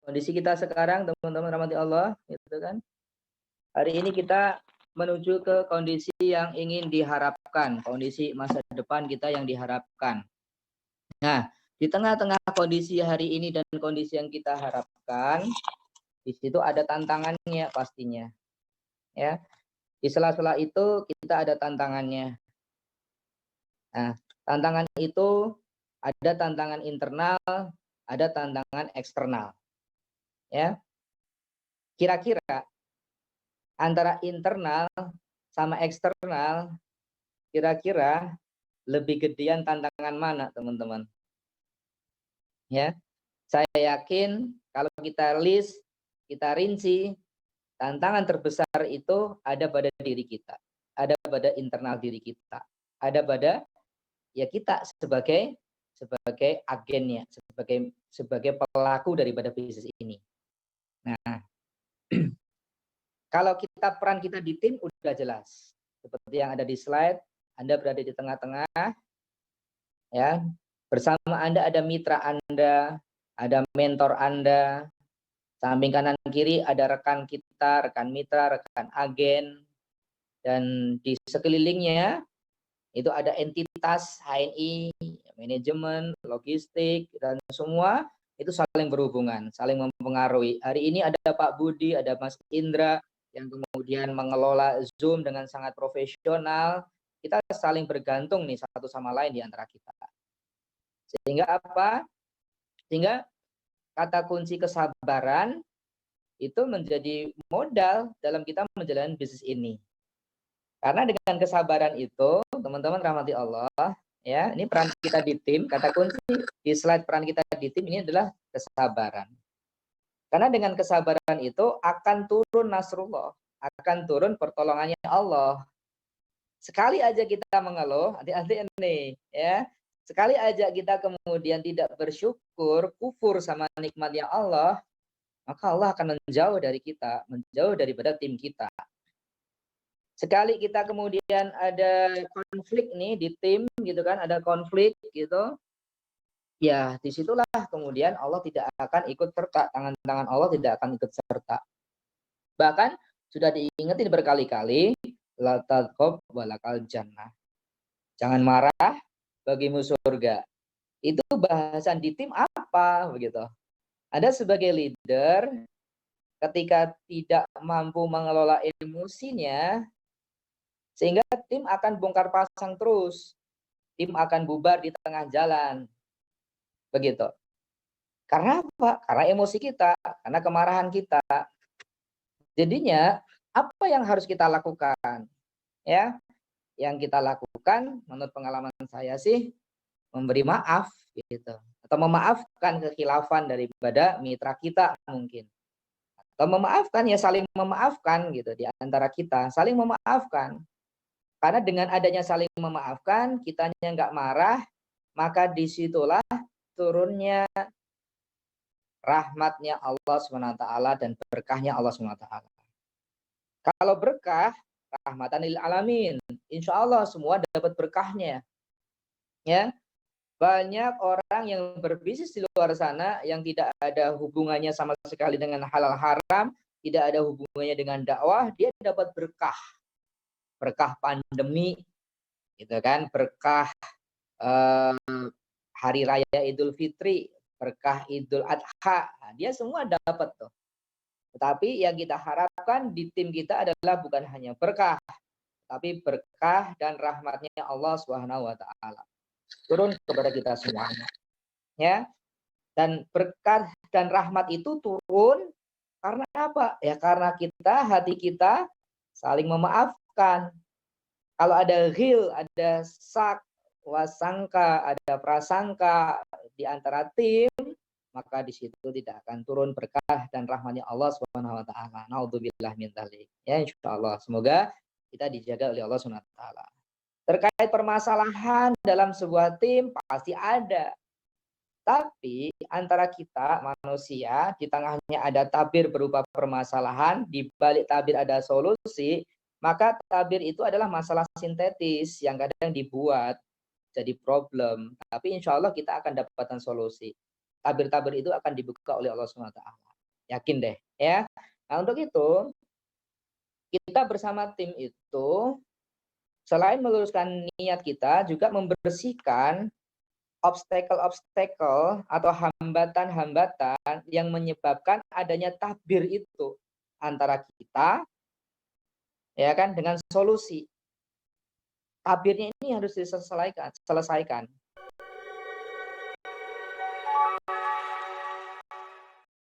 Kondisi kita sekarang, teman-teman rahmati Allah, gitu kan. Hari ini kita menuju ke kondisi yang ingin diharapkan, kondisi masa depan kita yang diharapkan. Nah, di tengah-tengah kondisi hari ini dan kondisi yang kita harapkan, di situ ada tantangannya pastinya. Ya, di sela-sela itu kita ada tantangannya. Nah, tantangan itu ada tantangan internal, ada tantangan eksternal. Ya, kira-kira antara internal sama eksternal, kira-kira lebih gedean tantangan mana, teman-teman? Ya, saya yakin kalau kita list, kita rinci, tantangan terbesar itu ada pada diri kita, ada pada internal diri kita, ada pada ya kita sebagai agennya, sebagai pelaku daripada bisnis ini. Nah, kalau peran kita di tim udah jelas. Seperti yang ada di slide, Anda berada di tengah-tengah, ya. Bersama Anda ada mitra Anda, ada mentor Anda, samping kanan kiri ada rekan kita, rekan mitra, rekan agen, dan di sekelilingnya itu ada entitas HNI, manajemen, logistik, dan semua itu saling berhubungan, saling mempengaruhi. Hari ini ada Pak Budi, ada Mas Indra yang kemudian mengelola Zoom dengan sangat profesional. Kita saling bergantung nih satu sama lain di antara kita. Sehingga apa? Sehingga kata kunci kesabaran itu menjadi modal dalam kita menjalani bisnis ini. Karena dengan kesabaran itu, teman-teman rahmati Allah, ya, ini peran kita di tim, kata kunci di slide peran kita di tim ini adalah kesabaran. Karena dengan kesabaran itu akan turun nasrullah, akan turun pertolongannya Allah. Sekali aja kita mengeluh, hati-hati nih, ya. Sekali aja kita kemudian tidak bersyukur, kufur sama nikmatnya Allah, maka Allah akan menjauh dari kita, menjauh daripada tim kita. Sekali kita kemudian ada konflik nih di tim gitu kan, ada konflik gitu, ya disitulah kemudian Allah tidak akan ikut serta, tangan-tangan Allah tidak akan ikut serta. Bahkan sudah diingetin berkali-kali, la tadkhab walakal jannah. Jangan marah, bagimu surga. Itu bahasan di tim apa begitu? Ada sebagai leader ketika tidak mampu mengelola emosinya, sehingga tim akan bongkar pasang terus. Tim akan bubar di tengah jalan. Begitu. Karena apa? Karena emosi kita, karena kemarahan kita. Jadinya, apa yang harus kita lakukan? Ya, yang kita lakukan menurut pengalaman saya sih memberi maaf gitu. Atau memaafkan kekhilafan daripada mitra kita mungkin. Atau memaafkan ya saling memaafkan gitu di antara kita, saling memaafkan. Karena dengan adanya saling memaafkan, kitanya nggak marah, maka disitulah turunnya rahmatnya Allah SWT dan berkahnya Allah SWT. Kalau berkah, rahmatan lil alamin. Insya Allah semua dapat berkahnya. Ya, banyak orang yang berbisnis di luar sana yang tidak ada hubungannya sama sekali dengan halal haram, tidak ada hubungannya dengan dakwah, dia dapat berkah. Berkah pandemi, gitu kan, berkah hari raya Idul Fitri, berkah Idul Adha, nah, dia semua dapat tuh. Tetapi yang kita harapkan di tim kita adalah bukan hanya berkah, tapi berkah dan rahmatnya Allah Subhanahu wa taala turun kepada kita semuanya. Ya. Dan berkah dan rahmat itu turun karena apa? Ya karena hati kita saling memaafkan. Kalau ada ghil, ada sak, wasangka, ada prasangka di antara tim, maka di situ tidak akan turun berkah dan rahmatnya Allah Subhanahu wa taala. Naudzubillah min dzalik. Ya insyaallah semoga kita dijaga oleh Allah Subhanahu wa taala. Terkait permasalahan dalam sebuah tim pasti ada. Tapi antara kita manusia di tengahnya ada tabir berupa permasalahan, di balik tabir ada solusi, maka tabir itu adalah masalah sintetis yang kadang dibuat jadi problem. Tapi insya Allah kita akan dapatkan solusi. Tabir-tabir itu akan dibuka oleh Allah SWT. Yakin deh, ya. Nah, untuk itu kita bersama tim itu selain meluruskan niat kita juga membersihkan obstacle-obstacle atau hambatan-hambatan yang menyebabkan adanya tabir itu antara kita ya kan dengan solusi. Tabirnya ini harus diselesaikan.